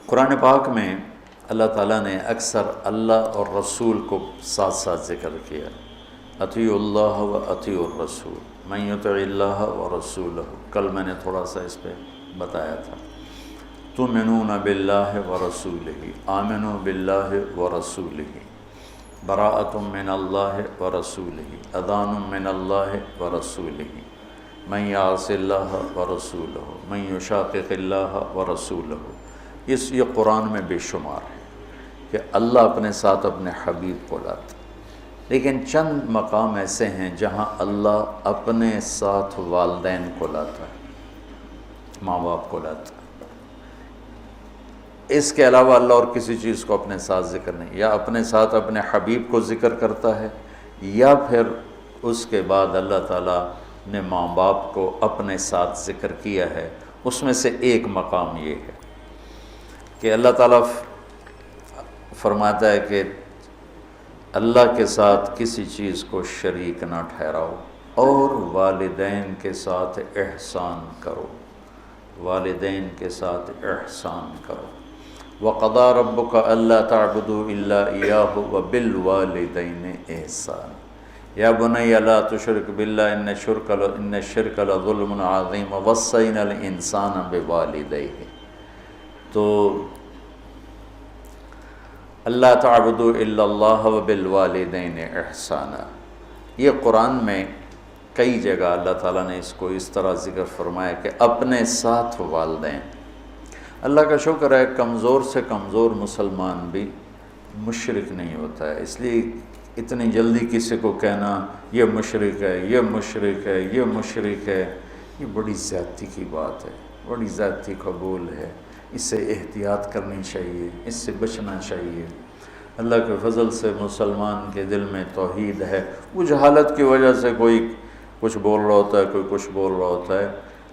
قرآن پاک میں اللہ تعالیٰ نے اکثر اللہ اور رسول کو ساتھ ساتھ ذکر کیا، اطیعوا اللہ و اطیعوا الرسول من یطع اللہ و رسولہ۔ کل میں نے تھوڑا سا اس پہ بتایا تھا، تؤمنون باللہ و رسولہ، آمنوا باللہ و رسولہ، براءۃ من اللہ و رسولہ، اذان من اللہ و رسولہ، من یعص اللہ و رسولہ، من یشاقق اللہ و رسولہ۔ یہ قرآن میں بے شمار ہے کہ اللہ اپنے ساتھ اپنے حبیب کو لاتا، لیکن چند مقام ایسے ہیں جہاں اللہ اپنے ساتھ والدین کو لاتا ہے، ماں باپ کو لاتا ہے۔ اس کے علاوہ اللہ اور کسی چیز کو اپنے ساتھ ذکر نہیں، یا اپنے ساتھ اپنے حبیب کو ذکر کرتا ہے، یا پھر اس کے بعد اللہ تعالیٰ نے ماں باپ کو اپنے ساتھ ذکر کیا ہے۔ اس میں سے ایک مقام یہ ہے کہ اللہ تعالیٰ فرماتا ہے کہ اللہ کے ساتھ کسی چیز کو شریک نہ ٹھہراؤ اور والدین کے ساتھ احسان کرو، والدین کے ساتھ احسان کرو۔ وَقَضَىٰ رَبُّكَ أَلَّا تَعْبُدُوا إِلَّا إِيَّاهُ وَبِالْوَالِدَيْنِ إِحْسَانًا يَا بُنَيَّ لَا تُشْرِكْ بِاللَّهِ إِنَّ الشِّرْكَ لَظُلْمٌ عَظِيمٌ وَوَصَّيْنَا الْإِنسَانَ بِوَالِدَيْهِ۔ تو اللہ تعبدوا الا اللہ وبالوالدین احسانا، یہ قرآن میں کئی جگہ اللہ تعالیٰ نے اس کو اس طرح ذکر فرمایا کہ اپنے ساتھ والدین۔ اللہ کا شکر ہے کمزور سے کمزور مسلمان بھی مشرک نہیں ہوتا ہے، اس لیے اتنی جلدی کسی کو کہنا یہ مشرک ہے، یہ مشرک ہے، یہ مشرک ہے، یہ بڑی زیادتی کی بات ہے، بڑی زیادتی قبول ہے۔ اس سے احتیاط کرنی چاہیے، اس سے بچنا چاہیے۔ اللہ کے فضل سے مسلمان کے دل میں توحید ہے، وہ جہالت کی وجہ سے کوئی کچھ بول رہا ہوتا ہے، کوئی کچھ بول رہا ہوتا ہے،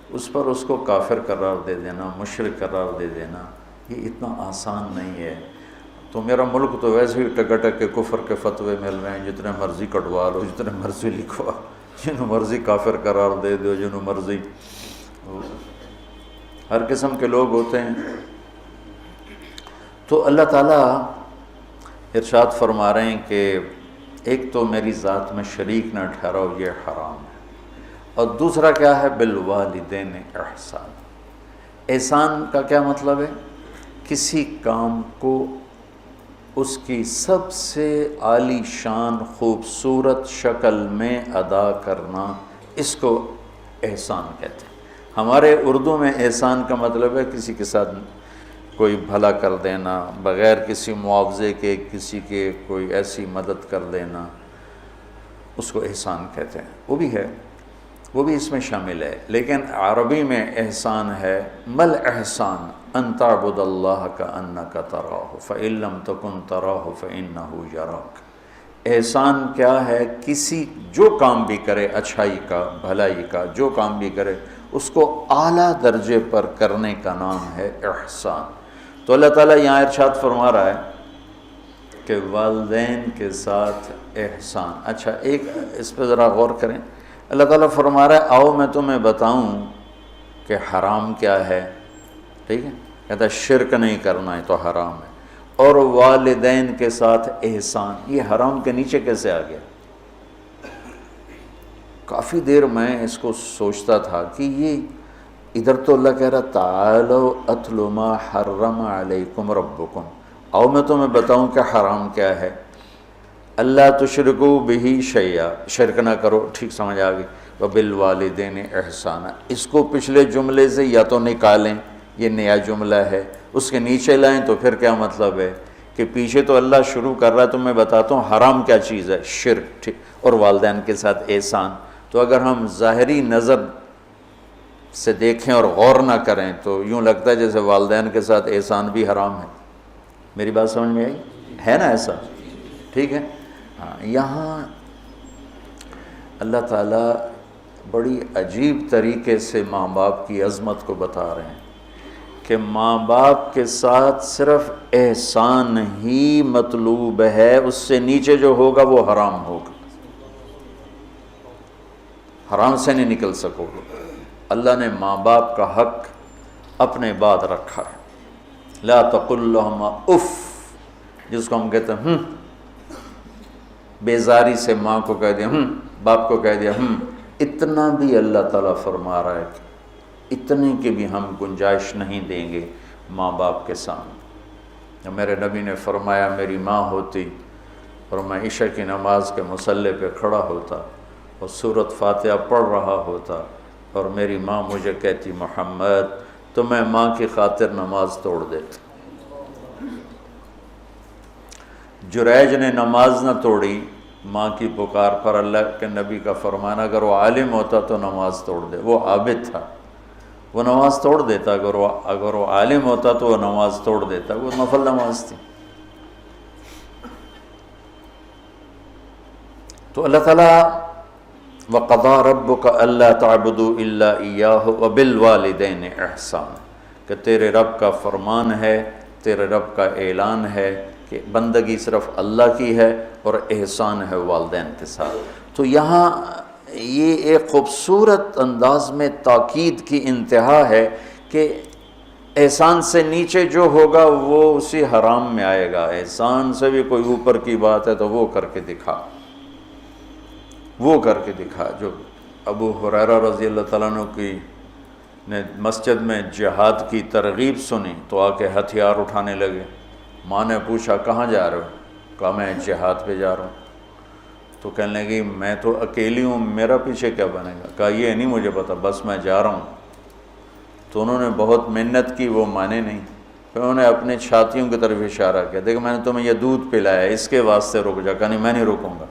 اس پر اس کو کافر قرار دے دینا، مشرک قرار دے دینا، یہ اتنا آسان نہیں ہے۔ تو میرا ملک تو ویسے ہی ٹکٹک کے کفر کے فتوے مل رہے ہیں، جتنے مرضی کٹوا لو، جتنے مرضی لکھوا، جنہوں مرضی کافر قرار دے دو، جنہوں مرضی، ہر قسم کے لوگ ہوتے ہیں۔ تو اللہ تعالیٰ ارشاد فرما رہے ہیں کہ ایک تو میری ذات میں شریک نہ ٹھہراؤ، یہ حرام ہے، اور دوسرا کیا ہے؟ بالوالدین احسان۔ احسان کا کیا مطلب ہے؟ کسی کام کو اس کی سب سے عالی شان خوبصورت شکل میں ادا کرنا، اس کو احسان کہتے ہیں۔ ہمارے اردو میں احسان کا مطلب ہے کسی کے ساتھ کوئی بھلا کر دینا، بغیر کسی معاوضے کے کسی کے کوئی ایسی مدد کر دینا، اس کو احسان کہتے ہیں۔ وہ بھی ہے، وہ بھی اس میں شامل ہے، لیکن عربی میں احسان ہے مل احسان ان تعبد اللہ کأنک تراہ فإن لم تکن تراہ فإنہ یراک۔ احسان کیا ہے؟ کسی جو کام بھی کرے، اچھائی کا، بھلائی کا، جو کام بھی کرے، اس کو اعلیٰ درجے پر کرنے کا نام ہے احسان۔ تو اللہ تعالیٰ یہاں ارشاد فرما رہا ہے کہ والدین کے ساتھ احسان۔ اچھا، ایک اس پہ ذرا غور کریں، اللہ تعالیٰ فرما رہا ہے آؤ میں تمہیں بتاؤں کہ حرام کیا ہے، ٹھیک ہے؟ کہتا ہے شرک نہیں کرنا ہے تو حرام ہے، اور والدین کے ساتھ احسان، یہ حرام کے نیچے کیسے آ گیا؟ کافی دیر میں اس کو سوچتا تھا کہ یہ ادھر تو اللہ کہہ رہا تعالوا اتل ما حرم علیکم ربکم، آؤ میں تمہیں بتاؤں کہ حرام کیا ہے، اللہ تشرکوا بہ شیئا، شرک نہ کرو، ٹھیک سمجھ آ گئی، وبالوالدین احسانا۔ اس کو پچھلے جملے سے یا تو نکالیں، یہ نیا جملہ ہے، اس کے نیچے لائیں تو پھر کیا مطلب ہے کہ پیچھے تو اللہ شروع کر رہا ہے، تو میں بتاتا ہوں حرام کیا چیز ہے، شرک، ٹھیک، اور والدین کے ساتھ احسان۔ تو اگر ہم ظاہری نظر سے دیکھیں اور غور نہ کریں تو یوں لگتا ہے جیسے والدین کے ساتھ احسان بھی حرام ہے۔ میری بات سمجھ میں آئی ہے نا؟ ایسا ٹھیک ہے؟ ہاں، یہاں اللہ تعالیٰ بڑی عجیب طریقے سے ماں باپ کی عظمت کو بتا رہے ہیں کہ ماں باپ کے ساتھ صرف احسان ہی مطلوب ہے، اس سے نیچے جو ہوگا وہ حرام ہوگا، حرام سے نہیں نکل سکو گے۔ اللہ نے ماں باپ کا حق اپنے بعد رکھا ہے، لا تقل لهما اف، جس کو ہم کہتے ہیں بیزاری سے ماں کو کہہ دیا باپ کو کہہ دیا اتنا بھی اللہ تعالیٰ فرما رہا ہے کہ اتنے کی بھی ہم گنجائش نہیں دیں گے ماں باپ کے سامنے۔ میرے نبی نے فرمایا میری ماں ہوتی اور میں عشاء کی نماز کے مصلی پہ کھڑا ہوتا اور سورۃ فاتحہ پڑھ رہا ہوتا اور میری ماں مجھے کہتی محمد، تو میں ماں کی خاطر نماز توڑ دیتا۔ جریج نے نماز نہ توڑی ماں کی پکار پر، اللہ کے نبی کا فرمانا اگر وہ عالم ہوتا تو نماز توڑ دے، وہ عابد تھا وہ نماز توڑ دیتا، اگر وہ عالم ہوتا تو وہ نماز توڑ دیتا، وہ نفل نماز تھی۔ تو اللہ تعالیٰ وَقَضَىٰ رَبُّكَ أَلَّا تَعْبُدُوا إِلَّا إِيَّاهُ وَبِالْوَالِدَيْنِ إِحْسَانًا، کہ تیرے رب کا فرمان ہے، تیرے رب کا اعلان ہے کہ بندگی صرف اللہ کی ہے اور احسان ہے والدین کے ساتھ۔ تو یہاں یہ ایک خوبصورت انداز میں تاکید کی انتہا ہے کہ احسان سے نیچے جو ہوگا وہ اسی حرام میں آئے گا، احسان سے بھی کوئی اوپر کی بات ہے تو وہ کر کے دکھا، وہ کر کے دکھا۔ جو ابو ہریرہ رضی اللہ تعالیٰ عنہ کی نے مسجد میں جہاد کی ترغیب سنی تو آ کے ہتھیار اٹھانے لگے۔ ماں نے پوچھا کہاں جا رہے ہو؟ کہا میں جہاد پہ جا رہا ہوں۔ تو کہنے لگی میں تو اکیلی ہوں، میرا پیچھے کیا بنے گا؟ کہا یہ نہیں مجھے پتا، بس میں جا رہا ہوں۔ تو انہوں نے بہت محنت کی، وہ مانے نہیں۔ پھر انہوں نے اپنے چھاتیوں کی طرف اشارہ کیا، دیکھ میں نے تمہیں یہ دودھ پلایا ہے، اس کے واسطے رک جا۔ کہا نہیں میں نہیں رکوں گا۔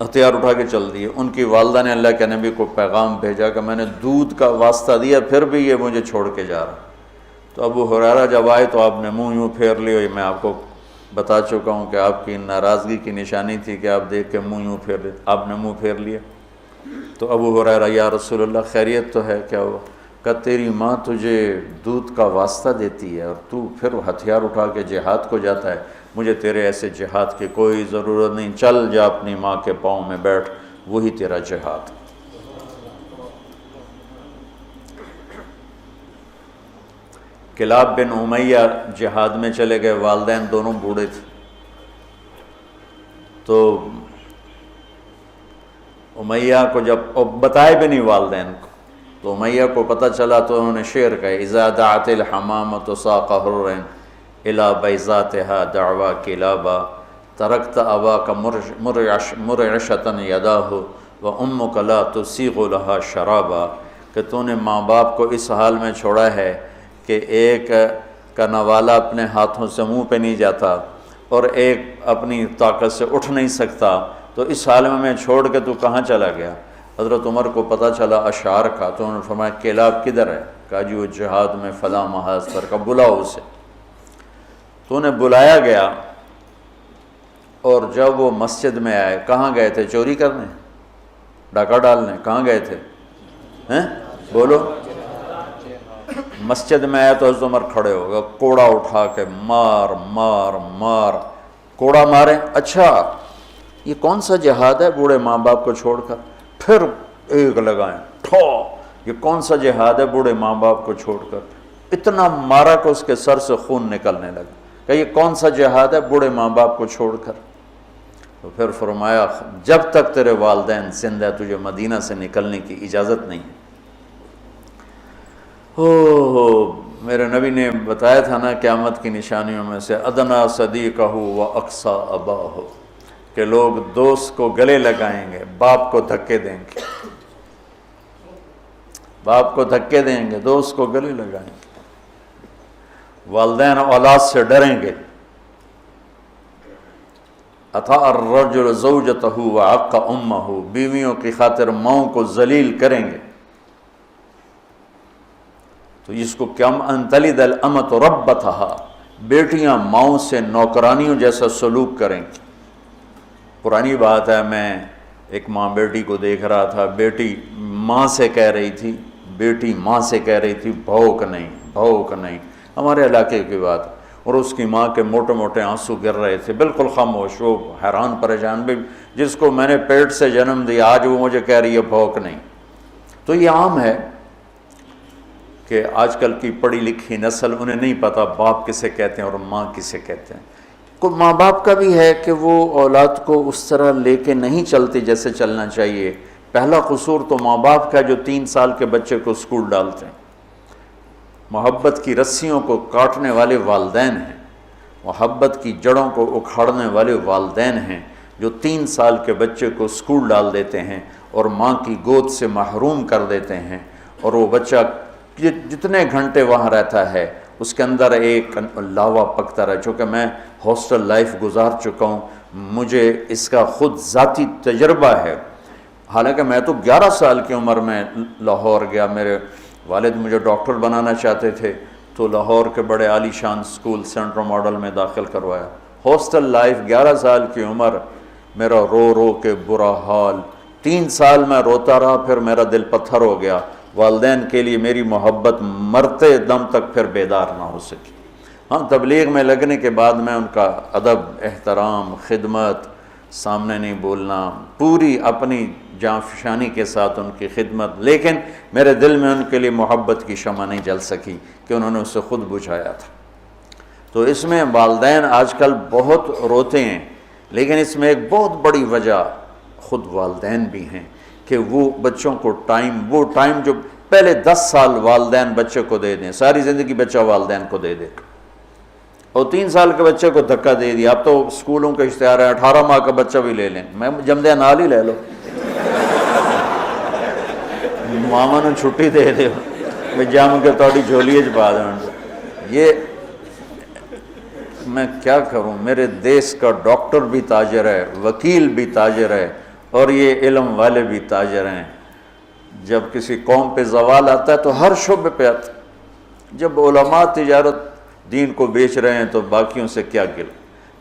ہتھیار اٹھا کے چل دیے۔ ان کی والدہ نے اللہ کے نبی کو پیغام بھیجا کہ میں نے دودھ کا واسطہ دیا پھر بھی یہ مجھے چھوڑ کے جا رہا۔ تو ابو ہریرہ جب آئے تو آپ نے منہ یوں پھیر لیا، میں آپ کو بتا چکا ہوں کہ آپ کی ناراضگی کی نشانی تھی کہ آپ دیکھ کے منہ یوں پھیر لے، آپ نے منہ پھیر لیا۔ تو ابو ہریرہ یا رسول اللہ خیریت تو ہے؟ کیا ہوا؟ کہ تیری ماں تجھے دودھ کا واسطہ دیتی ہے اور تو پھر ہتھیار اٹھا کے جہاد کو جاتا ہے، مجھے تیرے ایسے جہاد کی کوئی ضرورت نہیں، چل جا اپنی ماں کے پاؤں میں بیٹھ، وہی تیرا جہاد۔ کلاب بن امیہ جہاد میں چلے گئے، والدین دونوں بوڑھے تھے۔ تو امیہ کو جب بتائے بھی نہیں والدین کو، تو امیہ کو پتہ چلا تو انہوں نے شعر کہا اذا دعت الحمامۃ ساق حر الی بیضاتها دعوا کلابا ترکت اباک مرعشۃ یداہ وامک لا تسیغ لها شرابا، کہ تو نے ماں باپ کو اس حال میں چھوڑا ہے کہ ایک کا نوالا اپنے ہاتھوں سے منہ پہ نہیں جاتا اور ایک اپنی طاقت سے اٹھ نہیں سکتا، تو اس حال میں چھوڑ کے تو کہاں چلا گیا؟ حضرت عمر کو پتہ چلا اشعار کا، تو انہوں نے فرمایا کلاب کدھر ہے؟ کہا جی وہ جہاد میں فلاں محاذ پر۔ کا بلاؤ اسے۔ تو انہیں بلایا گیا، اور جب وہ مسجد میں آئے، کہاں گئے تھے؟ چوری کرنے، ڈاکہ ڈالنے؟ کہاں گئے تھے؟ بولو۔ مسجد میں آئے تو حضرت عمر کھڑے ہو گئے، کوڑا اٹھا کے مار مار مار، کوڑا مارے، اچھا یہ کون سا جہاد ہے بوڑھے ماں باپ کو چھوڑ کر؟ پھر ایک لگائیں ٹھو، یہ کون سا جہاد ہے بوڑھے ماں باپ کو چھوڑ کر؟ اتنا مارا کہ اس کے سر سے خون نکلنے لگا کہ یہ کون سا جہاد ہے بوڑھے ماں باپ کو چھوڑ کر؟ تو پھر فرمایا جب تک تیرے والدین زندہ ہے تجھے مدینہ سے نکلنے کی اجازت نہیں ہے۔ میرے نبی نے بتایا تھا نا قیامت کی نشانیوں میں سے ادنا صدیقہ و اقصا اباہ، کہ لوگ دوست کو گلے لگائیں گے، باپ کو دھکے دیں گے، باپ کو دھکے دیں گے، دوست کو گلے لگائیں گے، والدین اولاد سے ڈریں گے۔ اطاع الرجل زوجتہ وعق امہ، بیویوں کی خاطر ماؤں کو ذلیل کریں گے۔ تو جس کو کم ان تلد الامۃ ربتھا، بیٹیاں ماؤں سے نوکرانیوں جیسا سلوک کریں گی۔ پرانی بات ہے، میں ایک ماں بیٹی کو دیکھ رہا تھا، بیٹی ماں سے کہہ رہی تھی، بیٹی ماں سے کہہ رہی تھی بھوک نہیں بھوک نہیں، ہمارے علاقے کی بات، اور اس کی ماں کے موٹے موٹے آنسو گر رہے تھے، بالکل خاموش، وہ حیران پریشان بھی، جس کو میں نے پیٹ سے جنم دیا آج وہ مجھے کہہ رہی ہے بھوک نہیں۔ تو یہ عام ہے کہ آج کل کی پڑھی لکھی نسل انہیں نہیں پتہ باپ کسے کہتے ہیں اور ماں کسے کہتے ہیں. کوئی ماں باپ کا بھی ہے کہ وہ اولاد کو اس طرح لے کے نہیں چلتے جیسے چلنا چاہیے. پہلا قصور تو ماں باپ کا جو 3 سال کے بچے کو اسکول ڈالتے ہیں. محبت کی رسیوں کو کاٹنے والے والدین ہیں، محبت کی جڑوں کو اکھاڑنے والے والدین ہیں جو 3 سال کے بچے کو اسکول ڈال دیتے ہیں اور ماں کی گود سے محروم کر دیتے ہیں. اور وہ بچہ جتنے گھنٹے وہاں رہتا ہے اس کے اندر ایک لاوا پکتا رہا. چونکہ میں ہاسٹل لائف گزار چکا ہوں، مجھے اس کا خود ذاتی تجربہ ہے. حالانکہ میں تو 11 سال کی عمر میں لاہور گیا. میرے والد مجھے ڈاکٹر بنانا چاہتے تھے تو لاہور کے بڑے عالی شان سکول سینٹرل ماڈل میں داخل کروایا. ہاسٹل لائف 11 سال کی عمر، میرا رو رو کے برا حال. 3 سال میں روتا رہا، پھر میرا دل پتھر ہو گیا. والدین کے لیے میری محبت مرتے دم تک پھر بیدار نہ ہو سکی. ہاں، تبلیغ میں لگنے کے بعد میں ان کا ادب، احترام، خدمت، سامنے نہیں بولنا، پوری اپنی جاں فشانی کے ساتھ ان کی خدمت، لیکن میرے دل میں ان کے لیے محبت کی شمع نہیں جل سکی کہ انہوں نے اسے خود بجھایا تھا. تو اس میں والدین آج کل بہت روتے ہیں، لیکن اس میں ایک بہت بڑی وجہ خود والدین بھی ہیں کہ وہ بچوں کو وہ ٹائم جو پہلے 10 سال والدین بچے کو دے دیں، ساری زندگی بچہ والدین کو دے دے، اور 3 سال کے بچے کو دھکا دے دیا. اب تو اسکولوں کا اشتہار ہے 18 ماہ کا بچہ بھی لے لیں. میں جمدے نال ہی لے لو، ماما نے چھٹی دے دے میں جم کے توڑی جھولی پا دیں. یہ میں کیا کروں، میرے دیس کا ڈاکٹر بھی تاجر ہے، وکیل بھی تاجر ہے، اور یہ علم والے بھی تاجر ہیں. جب کسی قوم پہ زوال آتا ہے تو ہر شعبے پہ آتا ہے. جب علماء تجارت دین کو بیچ رہے ہیں تو باقیوں سے کیا گلا،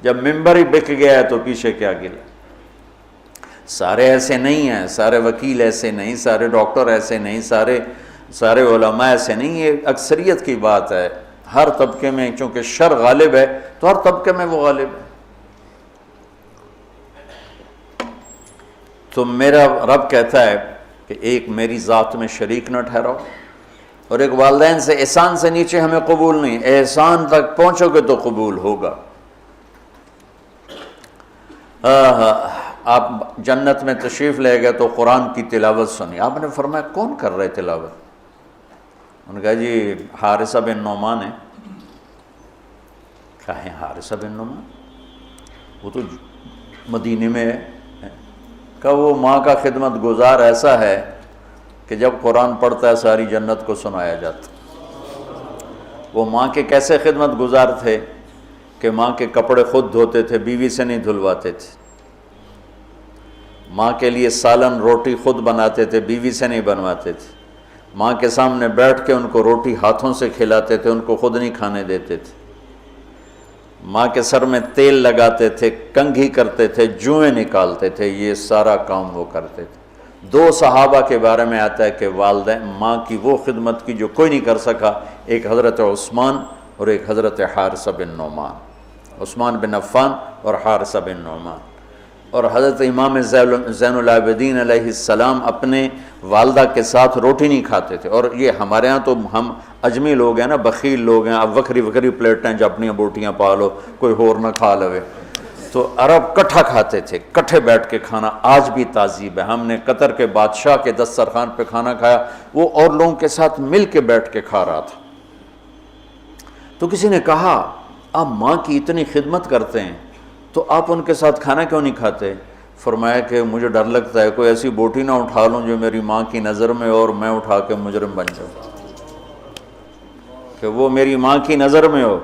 جب ممبر ہی بک گیا ہے تو پیچھے کیا گلا. سارے ایسے نہیں ہیں، سارے وکیل ایسے نہیں، سارے ڈاکٹر ایسے نہیں، سارے علماء ایسے نہیں. یہ اکثریت کی بات ہے. ہر طبقے میں چونکہ شر غالب ہے تو ہر طبقے میں وہ غالب ہے. تو میرا رب کہتا ہے کہ ایک میری ذات میں شریک نہ ٹھہراؤ، اور ایک والدین سے احسان سے نیچے ہمیں قبول نہیں. احسان تک پہنچو گے تو قبول ہوگا. آپ جنت میں تشریف لے گئے تو قرآن کی تلاوت سنی. آپ نے فرمایا کون کر رہے تلاوت؟ انہوں نے کہا جی حارثہ بن نعمان ہے. کہا ہے حارثہ بن نعمان؟ وہ تو مدینے میں ہے. کہا وہ ماں کا خدمت گزار ایسا ہے کہ جب قرآن پڑھتا ہے ساری جنت کو سنایا جاتا. وہ ماں کے کیسے خدمت گزار تھے کہ ماں کے کپڑے خود دھوتے تھے، بیوی سے نہیں دھلواتے تھے. ماں کے لیے سالن روٹی خود بناتے تھے، بیوی سے نہیں بنواتے تھے. ماں کے سامنے بیٹھ کے ان کو روٹی ہاتھوں سے کھلاتے تھے، ان کو خود نہیں کھانے دیتے تھے. ماں کے سر میں تیل لگاتے تھے، کنگھی کرتے تھے، جوئیں نکالتے تھے. یہ سارا کام وہ کرتے تھے. 2 صحابہ کے بارے میں آتا ہے کہ والدین ماں کی وہ خدمت کی جو کوئی نہیں کر سکا. ایک حضرت عثمان اور ایک حضرت حارثہ بن نعمان. عثمان بن عفان اور حارثہ بن نعمان. اور حضرت امام زین العابدین علیہ السلام اپنے والدہ کے ساتھ روٹی نہیں کھاتے تھے. اور یہ ہمارے ہاں تو ہم اجمی لوگ ہیں نا، بخیل لوگ ہیں. اب وکری پلیٹیں جو اپنی بوٹیاں پالو، کوئی اور نہ کھا لوے. تو عرب کٹھا کھاتے تھے، کٹھے بیٹھ کے کھانا آج بھی تعذیب ہے. ہم نے قطر کے بادشاہ کے دسترخوان پہ کھانا کھایا، وہ اور لوگوں کے ساتھ مل کے بیٹھ کے کھا رہا تھا. تو کسی نے کہا آپ ماں کی اتنی خدمت کرتے ہیں تو آپ ان کے ساتھ کھانا کیوں نہیں کھاتے؟ فرمایا کہ مجھے ڈر لگتا ہے کوئی ایسی بوٹی نہ اٹھا لوں جو میری ماں کی نظر میں اور میں اٹھا کے مجرم بن جاؤں. کہ وہ میری ماں کی نظر میں ہو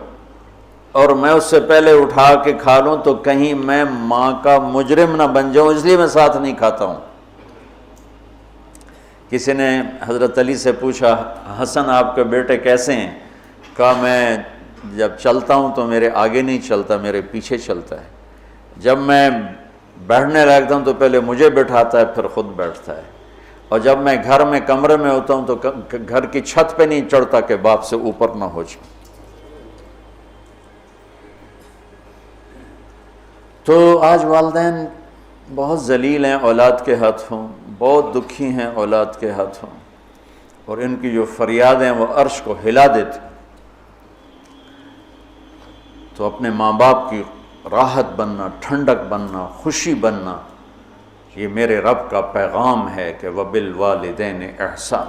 اور میں اس سے پہلے اٹھا کے کھا لوں تو کہیں میں ماں کا مجرم نہ بن جاؤں، اس لیے میں ساتھ نہیں کھاتا ہوں. کسی نے حضرت علی سے پوچھا حسن آپ کے بیٹے کیسے ہیں؟ کہا میں جب چلتا ہوں تو میرے آگے نہیں چلتا، میرے پیچھے چلتا ہے. جب میں بیٹھنے لگتا ہوں تو پہلے مجھے بٹھاتا ہے پھر خود بیٹھتا ہے. اور جب میں گھر میں کمرے میں ہوتا ہوں تو گھر کی چھت پہ نہیں چڑھتا کہ باپ سے اوپر نہ ہو جائے. تو آج والدین بہت ذلیل ہیں اولاد کے ہاتھوں، بہت دکھی ہیں اولاد کے ہاتھوں. اور ان کی جو فریادیں وہ عرش کو ہلا دیتی، تو اپنے ماں باپ کی راحت بننا، ٹھنڈک بننا، خوشی بننا، یہ میرے رب کا پیغام ہے کہ وَبِالْوَالِدَيْنِ احسان۔